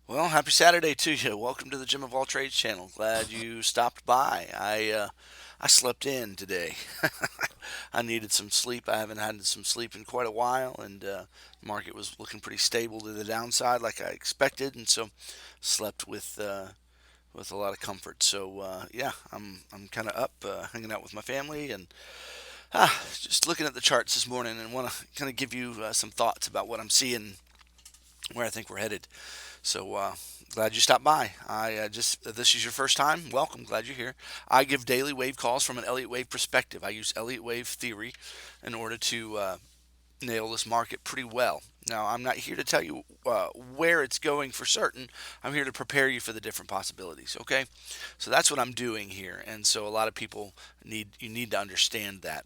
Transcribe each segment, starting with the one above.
Well, happy Saturday to you. Welcome to the Gym of All Trades channel. Glad you stopped by. I slept in today. I needed some sleep. I haven't had some sleep in quite a while, and the market was looking pretty stable to the downside, like I expected, and so slept with a lot of comfort. So yeah, I'm kind of up, hanging out with my family, and just looking at the charts this morning, and want to kind of give you some thoughts about what I'm seeing, where I think we're headed. So glad you stopped by. If this is your first time, welcome. Glad you're here. I give daily wave calls from an Elliott Wave perspective. I use Elliott Wave theory in order to nail this market pretty well. Now, I'm not here to tell you where it's going for certain. I'm here to prepare you for the different possibilities. Okay, so that's what I'm doing here, and so a lot of people need to understand that.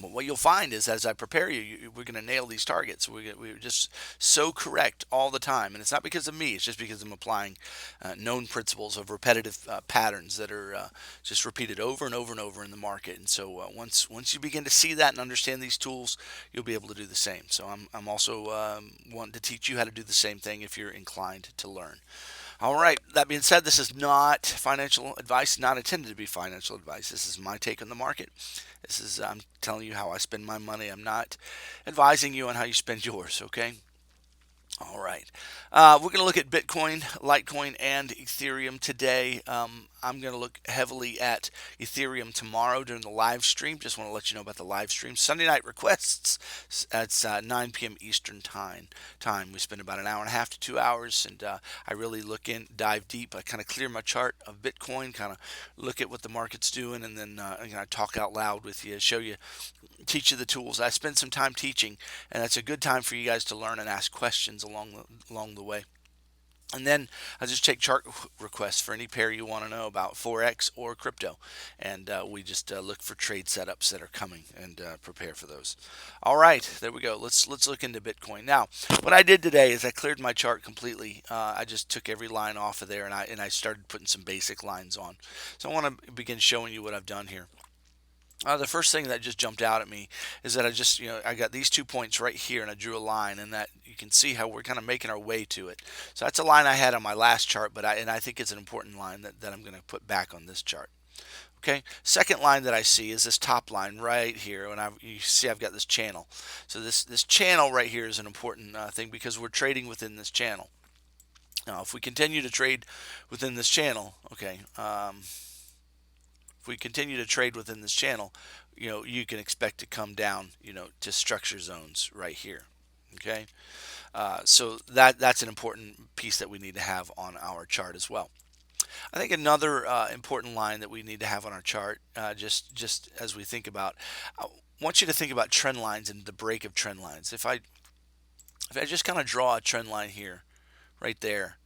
But what you'll find is, as I prepare you, we're going to nail these targets. We're just so correct all the time, and it's not because of me. It's just because I'm applying known principles of repetitive patterns that are just repeated over and over and over in the market. And so once you begin to see that and understand these tools, you'll be able to do the same. So I'm also wanting to teach you how to do the same thing if you're inclined to learn. All right. That being said, this is not financial advice, not intended to be financial advice. This is my take on the market. I'm telling you how I spend my money. I'm not advising you on how you spend yours, okay? All right. We're going to look at Bitcoin, Litecoin, and Ethereum today. I'm going to look heavily at Ethereum tomorrow during the live stream. Just want to let you know about the live stream. Sunday night requests at 9 p.m. Eastern time. We spend about an hour and a half to 2 hours, and I really dive deep. I kind of clear my chart of Bitcoin, kind of look at what the market's doing, and then I talk out loud with you, show you, teach you the tools. I spend some time teaching, and that's a good time for you guys to learn and ask questions along the way. And then I just take chart requests for any pair you want to know about, Forex or crypto, and we just look for trade setups that are coming and prepare for those. All right, there we go. Let's look into Bitcoin now. What I did today is I cleared my chart completely. I just took every line off of there, and I started putting some basic lines on. So I want to begin showing you what I've done here. The first thing that just jumped out at me is that I got these 2 points right here, and I drew a line, and that you can see how we're kind of making our way to it. So that's a line I had on my last chart, and I think it's an important line that I'm going to put back on this chart. Okay. Second line that I see is this top line right here, and you see I've got this channel. So this channel right here is an important thing because we're trading within this channel. Now, if we continue to trade within this channel, okay. If we continue to trade within this channel, you can expect to come down, to structure zones right here. Okay, so that's an important piece that we need to have on our chart as well. I think another important line that we need to have on our chart, just as we think about, I want you to think about trend lines and the break of trend lines. If I just kind of draw a trend line here, right there,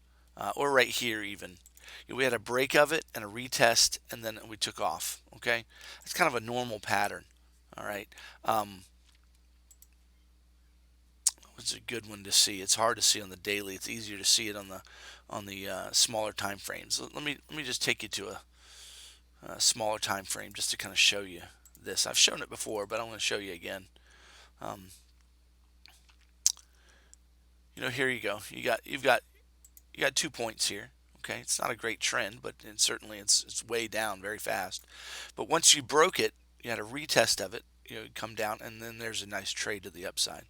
or right here even. We had a break of it and a retest, and then we took off. Okay, it's kind of a normal pattern. All right, it's a good one to see. It's hard to see on the daily. It's easier to see it on the smaller time frames. Let me just take you to a smaller time frame just to kind of show you this. I've shown it before, but I'm going to show you again. Um, here you go. You got 2 points here. Okay, it's not a great trend, but it's way down very fast. But once you broke it, you had a retest of it. Come down, and then there's a nice trade to the upside.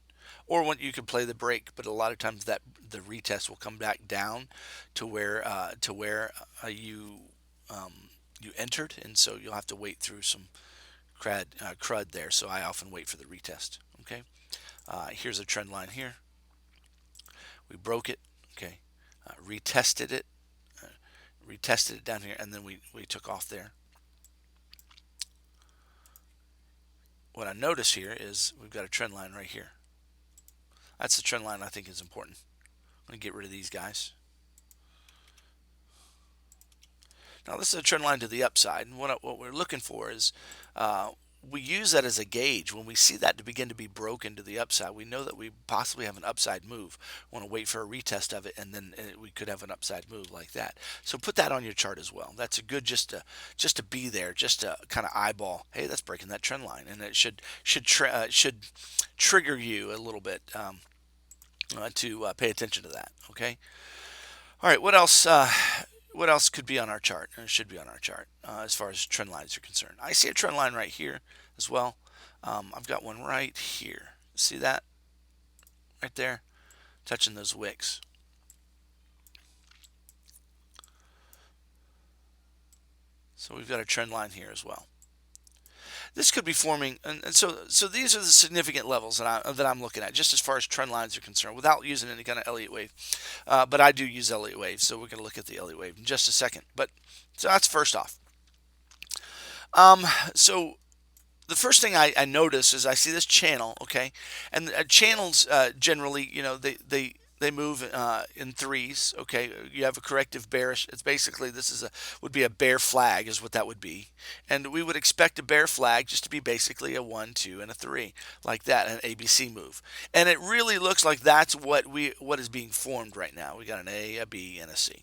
Or when you can play the break, but a lot of times that the retest will come back down to where you entered, and so you'll have to wait through some crud there. So I often wait for the retest. Okay, here's a trend line here. We broke it. Okay, retested it. Retested it down here, and then we took off there. What I notice here is we've got a trend line right here. That's the trend line I think is important. I'm going to get rid of these guys. Now this is a trend line to the upside, and what we're looking for is we use that as a gauge. When we see that to begin to be broken to the upside, we know that we possibly have an upside move. We want to wait for a retest of it, and then we could have an upside move like that. So put that on your chart as well. That's a good just to be there, just to kind of eyeball. Hey, that's breaking that trend line, and it should trigger you a little bit to pay attention to that. Okay. All right, what else could be on our chart? It should be on our chart as far as trend lines are concerned. I see a trend line right here as well. I've got one right here. See that? Right there, touching those wicks. So we've got a trend line here as well. This could be forming, and so these are the significant levels that I'm looking at, just as far as trend lines are concerned, without using any kind of Elliott wave. But I do use Elliott wave, so we're going to look at the Elliott wave in just a second. But so that's first off. So the first thing I notice is I see this channel, okay, and channels generally, they move in threes, okay. You have a corrective bearish. It's basically would be a bear flag, is what that would be, and we would expect a bear flag just to be basically a 1, 2, and a 3, like that, an ABC move, and it really looks like that's what is being formed right now. We got an A, a B, and a C.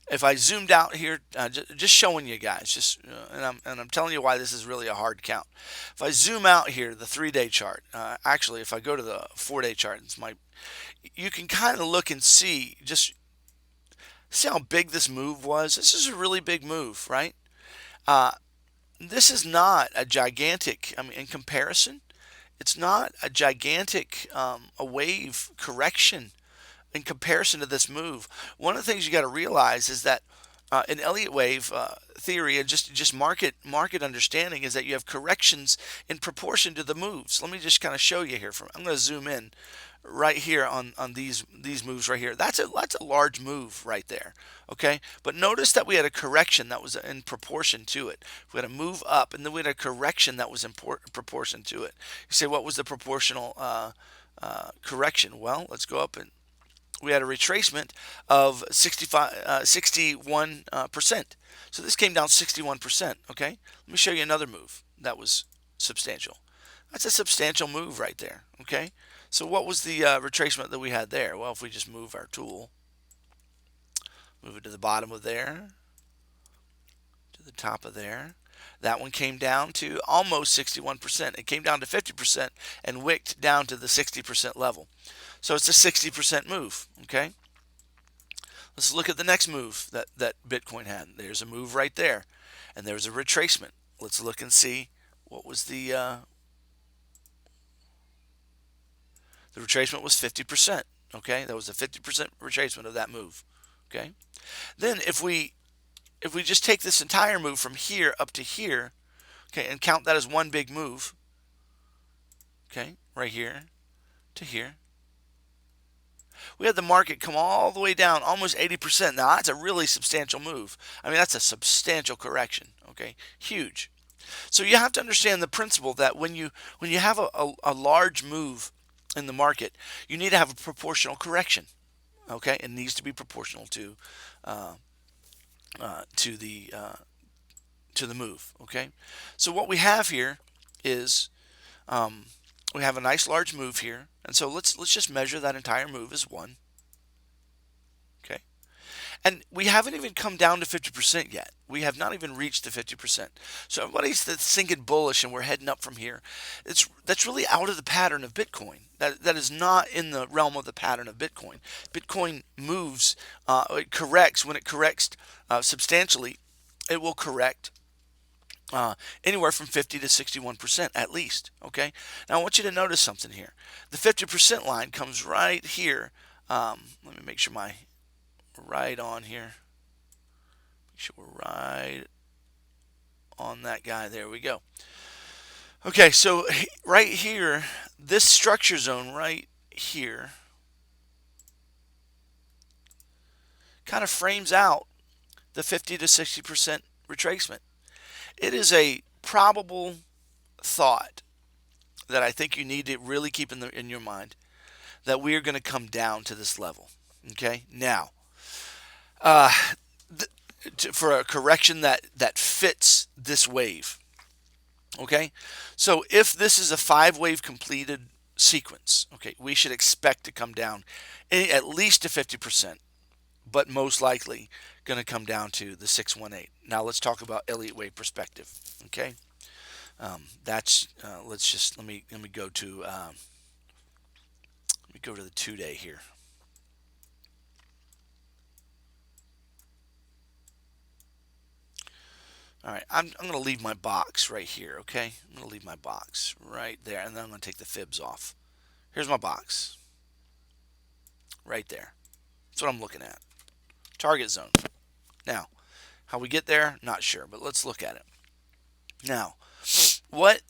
If I zoomed out here, just showing you guys, and I'm telling you why this is really a hard count. If I zoom out here, the 3-day chart, actually, if I go to the 4-day chart, you can kind of look and see how big this move was. This is a really big move, right? This is not a gigantic. I mean, in comparison, it's not a gigantic a wave correction in comparison to this move. One of the things you got to realize is that in Elliott wave theory and just market understanding is that you have corrections in proportion to the moves. Let me just kind of show you here. I'm going to zoom in right here on these moves right here. That's a large move right there. Okay, but notice that we had a correction that was in proportion to it. We had a move up, and then we had a correction that was in proportion to it. You say, what was the proportional correction? Well, let's go up, and we had a retracement of 61%. So this came down 61%. Okay, let me show you another move that was substantial. That's a substantial move right there. Okay, so what was the retracement that we had there? Well, if we just move our tool, move it to the bottom of there, to the top of there, that one came down to almost 61%. It came down to 50% and wicked down to the 60% level. So it's a 60% move, okay? Let's look at the next move that Bitcoin had. There's a move right there, and there's a retracement. Let's look and see what was the retracement was 50%, okay? That was a 50% retracement of that move, okay? Then if we just take this entire move from here up to here, okay, and count that as one big move, okay, right here to here, we had the market come all the way down almost 80%. Now, that's a really substantial move. I mean, that's a substantial correction, okay? Huge. So you have to understand the principle that when you have a large move in the market, you need to have a proportional correction, okay? It needs to be proportional to the move, okay? So what we have here is we have a nice large move here, and so let's just measure that entire move as 1. Okay, and we haven't even come down to 50% yet. We have not even reached the 50%. So everybody's thinking bullish, and we're heading up from here. That's really out of the pattern of Bitcoin. That is not in the realm of the pattern of Bitcoin. Bitcoin moves, it corrects when it corrects substantially. It will correct anywhere from 50 to 61% at least. Okay, now I want you to notice something here. The 50% line comes right here. Let me make sure we're right on here. Make sure we're right on that guy. There we go. Okay, so right here, this structure zone right here kind of frames out the 50 to 60% retracement. It is a probable thought that I think you need to really keep in your mind, that we are going to come down to this level. Okay, now for a correction that fits this wave. Okay, so if this is a 5-wave completed sequence, okay, we should expect to come down at least to 50%, but most likely going to come down to the 618. Now let's talk about Elliott wave perspective. Okay, let me go to the 2-day here. All right, I'm going to leave my box right here, okay? I'm going to leave my box right there, and then I'm going to take the fibs off. Here's my box right there. That's what I'm looking at. Target zone. Now, how we get there, not sure, but let's look at it. Now, what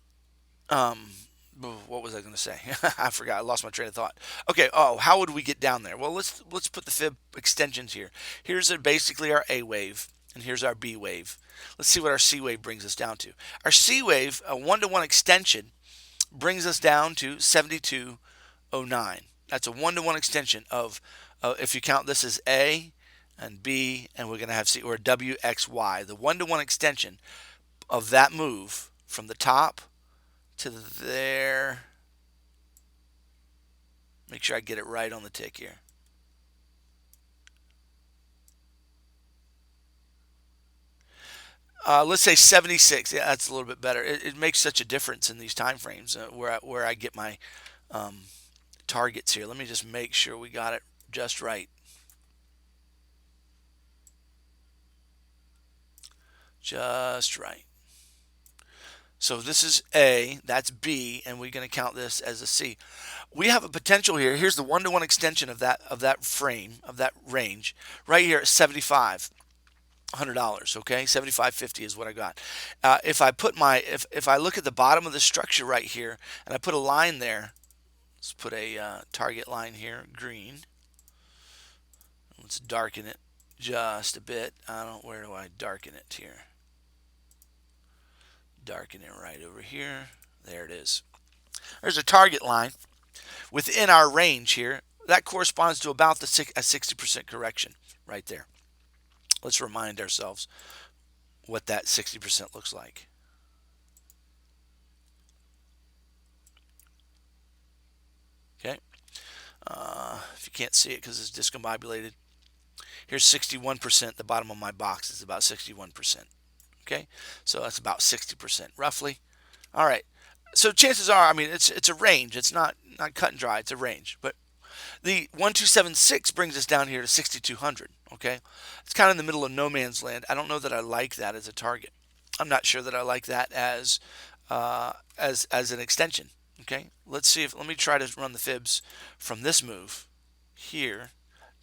what was I going to say? I forgot. I lost my train of thought. Okay. Oh, how would we get down there? Well, let's put the fib extensions here. Here's basically our A wave, and here's our B wave. Let's see what our C wave brings us down to. Our C wave, a 1-to-1 extension, brings us down to 72.09. That's a 1-to-1 extension of, if you count this as A and B, and we're going to have C, or WXY. The 1-to-1 extension of that move from the top to there. Make sure I get it right on the tick here. Let's say 76. Yeah, that's a little bit better. It makes such a difference in these time frames where I get my targets here. Let me just make sure we got it just right. Just right. So this is A, that's B, and we're going to count this as a C. We have a potential here. Here's the 1-to-1 extension of that frame, of that range, right here at $7,500. Okay, 75.50 is what I got. If I put if I look at the bottom of the structure right here, and I put a line there, let's put a target line here, green. Let's darken it just a bit. Where do I darken it here? Darken it right over here. There it is. There's a target line within our range here. That corresponds to about a 60% correction right there. Let's remind ourselves what that 60% looks like. Okay. If you can't see it because it's discombobulated, here's 61%. The bottom of my box is about 61%. Okay, so that's about 60% roughly. All right, so chances are, I mean, it's a range. It's not cut and dry. It's a range. But the 1276 brings us down here to 6200. Okay, it's kind of in the middle of no man's land. I don't know that I like that as a target. I'm not sure that I like that as an extension. Okay, let's see if let me try to run the fibs from this move here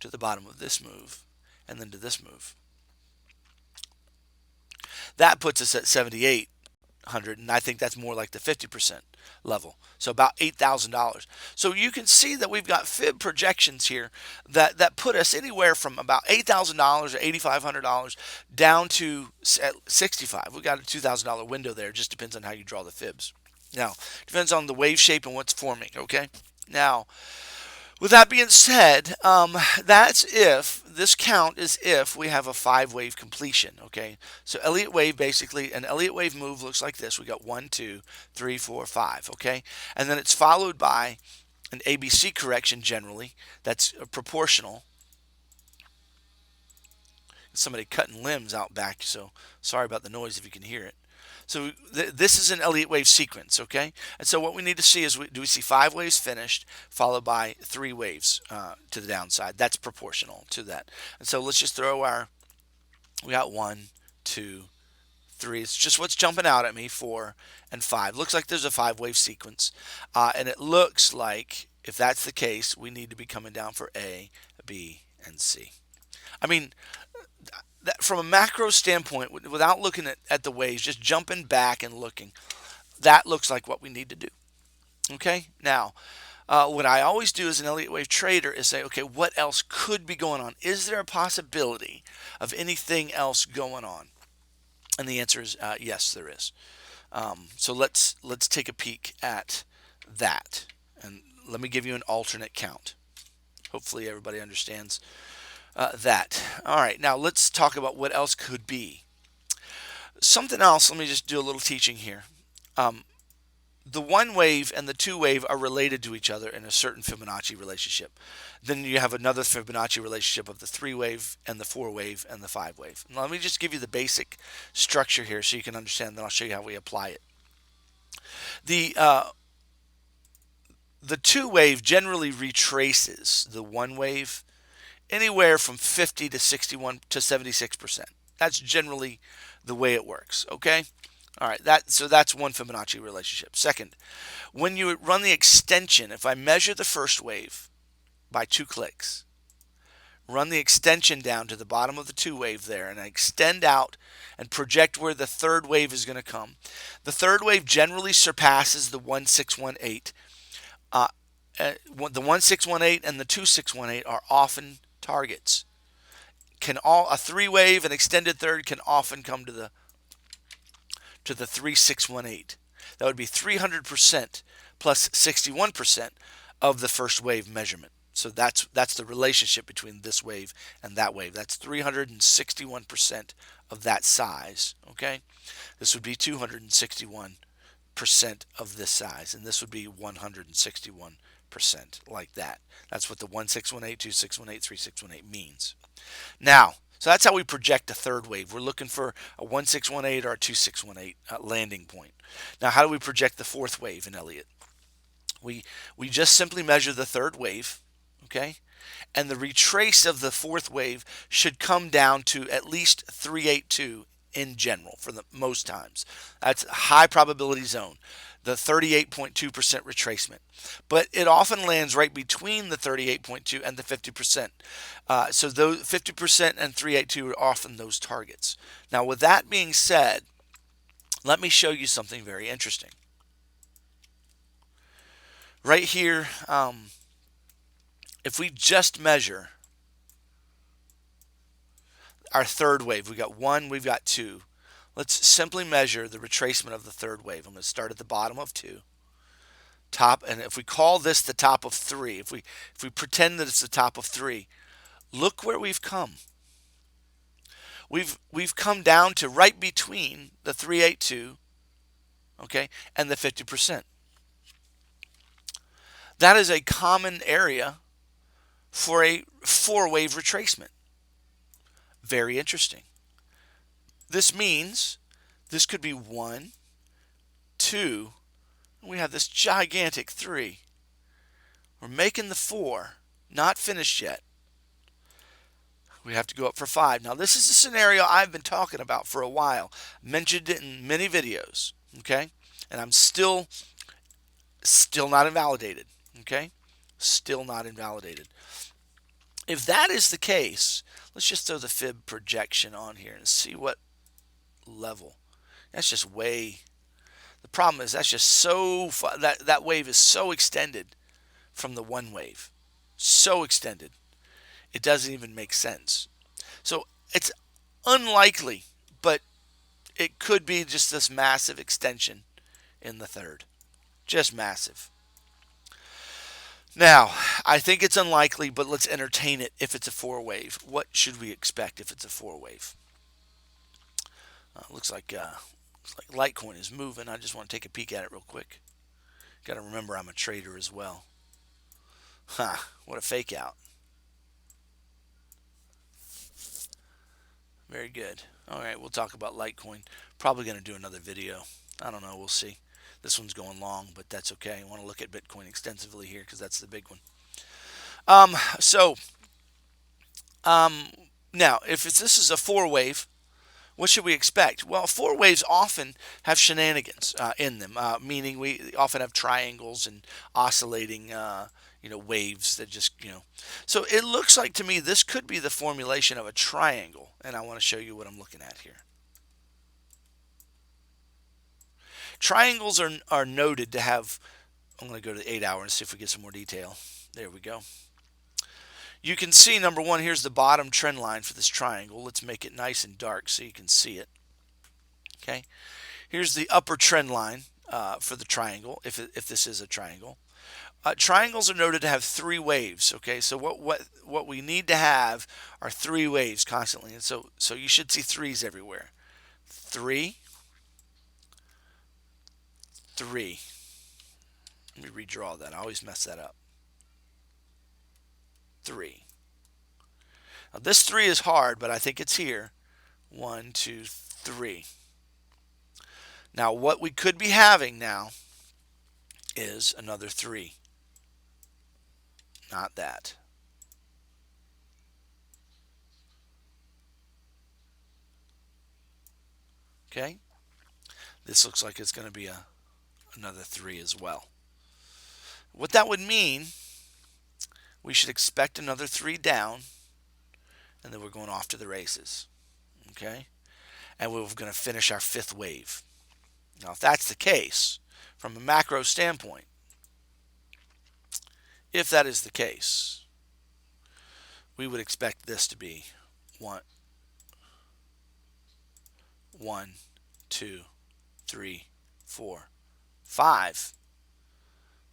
to the bottom of this move, and then to this move. That puts us at 7,800, and I think that's more like the 50% level. So about $8,000. So you can see that we've got fib projections here that put us anywhere from about $8,000 or $8,500 down to 65. We've got a $2,000 window there. It just depends on how you draw the fibs. Now, depends on the wave shape and what's forming, okay? Now, with that being said, that's if this count is if we have a 5-wave completion. Okay, so Elliott wave, basically an Elliott wave move looks like this. We got 1, 2, 3, 4, 5. Okay, and then it's followed by an ABC correction. Generally, that's proportional. Somebody cutting limbs out back, so sorry about the noise if you can hear it. So this is an Elliott wave sequence, okay? And so what we need to see is, do we see 5 waves finished, followed by 3 waves to the downside? That's proportional to that. And so let's just throw we got 1, 2, 3. It's just what's jumping out at me, 4 and 5. Looks like there's a 5-wave sequence. And it looks like, if that's the case, we need to be coming down for A, B, and C. I mean, from a macro standpoint, without looking at the waves, just jumping back and looking, that looks like what we need to do. Okay, now what I always do as an Elliott wave trader is say, okay, what else could be going on? Is there a possibility of anything else going on? And the answer is yes, there is. So let's take a peek at that, and let me give you an alternate count. Hopefully everybody understands that. All right, now let's talk about what else could be. Something else, let me just do a little teaching here. The 1 wave and the 2 wave are related to each other in a certain Fibonacci relationship. Then you have another Fibonacci relationship of the 3 wave and the 4 wave and the 5 wave. Now, let me just give you the basic structure here so you can understand, then I'll show you how we apply it. The 2 wave generally retraces the 1 wave anywhere from 50 to 61 to 76%. That's generally the way it works. Okay. All right. So that's one Fibonacci relationship. Second, when you run the extension, if I measure the first wave by 2 clicks, run the extension down to the bottom of the 2 wave there, and I extend out and project where the third wave is going to come. The third wave generally surpasses the 1618. The 1618 and the 2618 are often targets. A 3 wave, an extended third, can often come to the 3618. That would be 300% plus 61% of the first wave measurement. So that's the relationship between this wave and that wave. That's 361% of that size. Okay, this would be 261% of this size, and this would be 161% like that. That's what the 1618, 2618, 3618 means. Now, so that's how we project a third wave. We're looking for a 1618 or a 2618 landing point. Now, how do we project the fourth wave in Elliott? We just simply measure the third wave, okay? And the retrace of the fourth wave should come down to at least 382 in general for the most times. That's a high probability zone, the 38.2% retracement. But it often lands right between the 38.2 and the 50%. So those 50% and 382 are often those targets. Now, with that being said, let me show you something very interesting. Right here, if we just measure our third wave, we got 1, we've got 2. Let's simply measure the retracement of the third wave. I'm going to start at the bottom of 2. Top, and if we call this the top of 3, if we pretend that it's the top of 3, look where we've come. We've come down to right between the 382, okay, and the 50%. That is a common area for a 4-wave retracement. Very interesting. This means this could be 1, 2, and we have this gigantic 3. We're making the 4, not finished yet. We have to go up for 5. Now, this is a scenario I've been talking about for a while. Mentioned it in many videos, okay? And I'm still not invalidated, okay? Still not invalidated. If that is the case, let's just throw the fib projection on here and see what level. That's just way. The problem is that's just so far, that wave is so extended from the 1 wave. So extended. It doesn't even make sense. So it's unlikely, but it could be just this massive extension in the third. Just massive. Now, I think it's unlikely, but let's entertain it if it's a 4-wave. What should we expect if it's a 4-wave? Looks like Litecoin is moving. I just want to take a peek at it real quick. Got to remember I'm a trader as well. What a fake out. Very good. All right, we'll talk about Litecoin. Probably going to do another video. I don't know. We'll see. This one's going long, but that's okay. I want to look at Bitcoin extensively here because that's the big one. Now, if this is a 4-wave, what should we expect? Well, 4 waves often have shenanigans in them, meaning we often have triangles and oscillating waves that just, So it looks like to me this could be the formulation of a triangle, and I want to show you what I'm looking at here. Triangles are noted to have, I'm going to go to the 8 hour and see if we get some more detail. There we go. You can see, number 1, here's the bottom trend line for this triangle. Let's make it nice and dark so you can see it. Okay. Here's the upper trend line for the triangle, if this is a triangle. Triangles are noted to have 3 waves. Okay, so what we need to have are 3 waves constantly, and so you should see 3s everywhere. 3, 3. Let me redraw that. I always mess that up. 3. Now this 3 is hard, but I think it's here. 1, 2, 3. Now what we could be having now is another 3. Not that. Okay, this looks like it's going to be another 3 as well. What that would mean, we should expect another 3 down, and then we're going off to the races. Okay, and we're going to finish our 5th wave. Now, if that's the case, from a macro standpoint, if that is the case, we would expect this to be 1, 2, 3, 4, 5.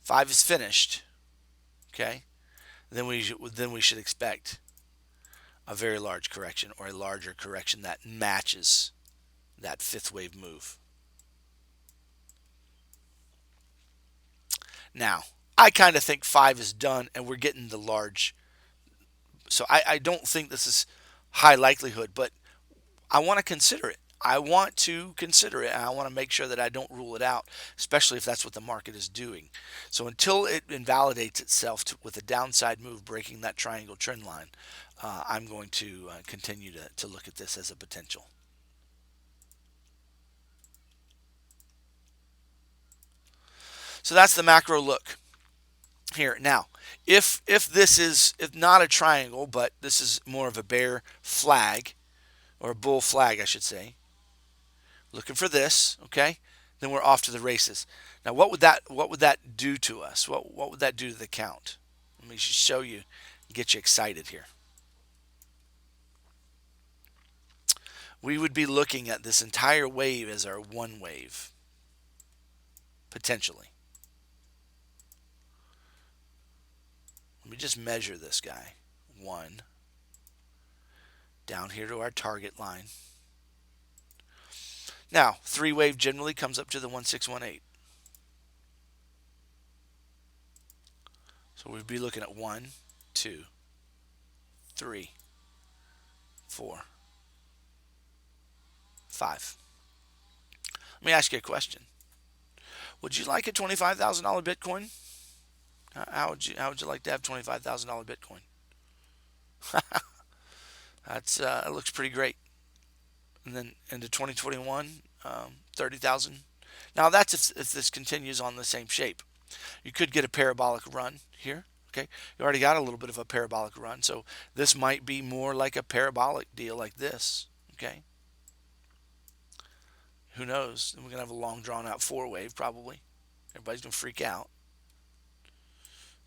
5 is finished. Okay, then we should expect a very large correction, or a larger correction that matches that 5th wave move. Now, I kind of think 5 is done, and we're getting the large. So I don't think this is high likelihood, but I want to consider it. I want to consider it, and I want to make sure that I don't rule it out, especially if that's what the market is doing. So until it invalidates itself with a downside move breaking that triangle trend line, I'm going to continue to look at this as a potential. So that's the macro look here. Now, if this is not a triangle, but this is more of a bear flag, or a bull flag, I should say, looking for this, okay, then we're off to the races. Now, what would that do to us? What would that do to the count? Let me just show you, get you excited here. We would be looking at this entire wave as our 1 wave, potentially. Let me just measure this guy. 1, down here to our target line. Now, 3 wave generally comes up to the 1618. So we'd be looking at 1, 2, 3, 4, 5. Let me ask you a question. Would you like a $25,000 Bitcoin? How would you like to have $25,000 Bitcoin? It looks pretty great. And then into 2021, 30,000. Now that's if this continues on the same shape. You could get a parabolic run here. Okay, you already got a little bit of a parabolic run, so this might be more like a parabolic deal like this. Okay, who knows? We're gonna have a long drawn out 4 wave probably. Everybody's gonna freak out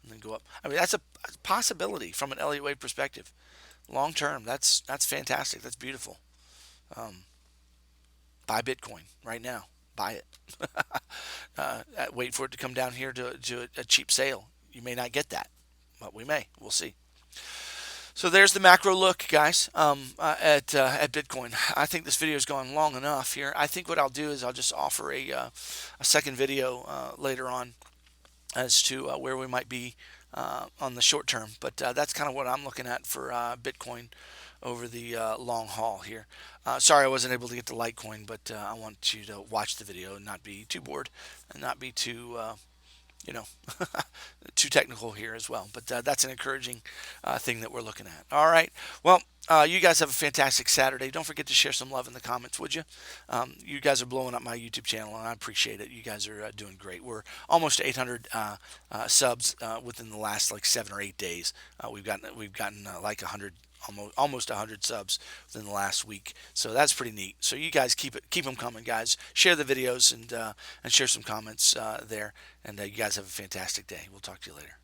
and then go up. I mean, that's a possibility from an Elliott Wave perspective. Long term, that's fantastic. That's beautiful. Buy Bitcoin right now. Buy it. Wait for it to come down here to a cheap sale. You may not get that, but we may. We'll see. So there's the macro look, guys, at Bitcoin. I think this video has gone long enough here. I think what I'll do is I'll just offer a second video later on as to where we might be on the short term. But that's kind of what I'm looking at for Bitcoin over the long haul here. Sorry I wasn't able to get to Litecoin, but I want you to watch the video and not be too bored and not be too, too technical here as well. But that's an encouraging thing that we're looking at. All right. Well, you guys have a fantastic Saturday. Don't forget to share some love in the comments, would you? You guys are blowing up my YouTube channel, and I appreciate it. You guys are doing great. We're almost 800 subs within the last like 7 or 8 days. We've gotten like 100. Almost 100 subs within the last week, so that's pretty neat. So you guys keep them coming, guys. Share the videos and share some comments there, and you guys have a fantastic day. We'll talk to you later.